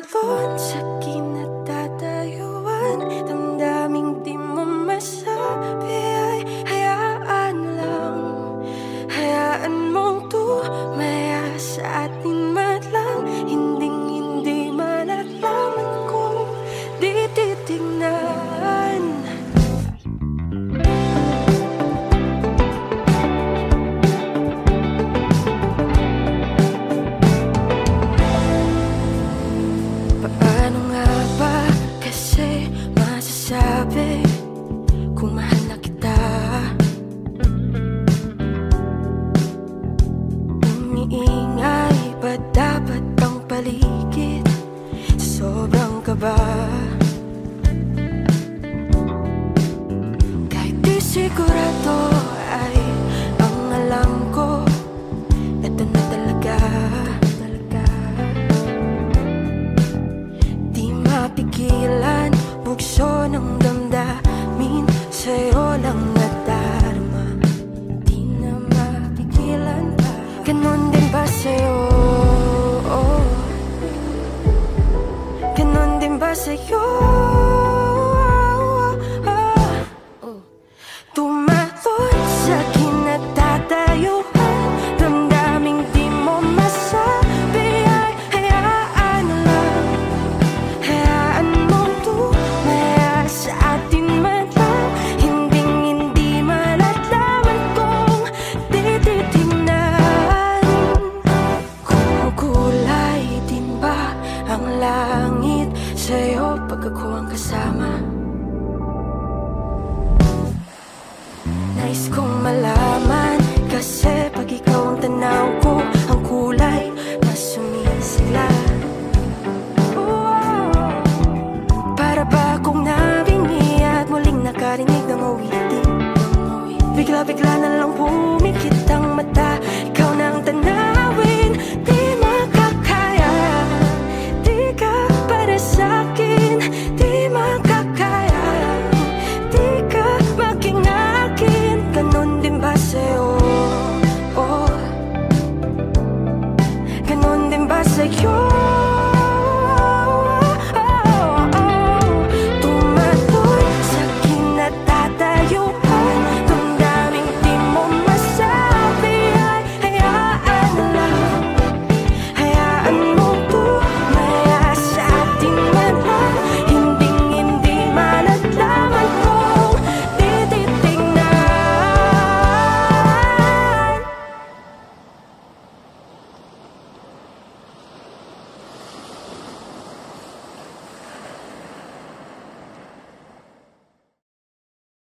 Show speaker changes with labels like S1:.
S1: Tumalon sa kinatatayuan, damdaming di mo masabi ay hayaan lang. Hayaan mong tumaya sa atin madlang, hindi malalaman kung di titignan. Paano nga ba kasi masasabi kung mahal na kita? Umiingay ba dapat ang paligid sa sobrang kaba? Kahit di sigurado ay ang alam ko, eto na talaga. Pigilan, bugso ng damdamin, sa'yo lang nadarama. Di na mapigilan, ganon din ba sa'yo? Ganon din ba sa'yo? Tumalon sa kinatatayuan, damdaming di mo masabi ay hayaan lang. Hayaan mong tumaya sa atin madlang, hindi malalaman kung di titignan. Kumukulay din ba ang langit sa'yo pag ako ang kasama?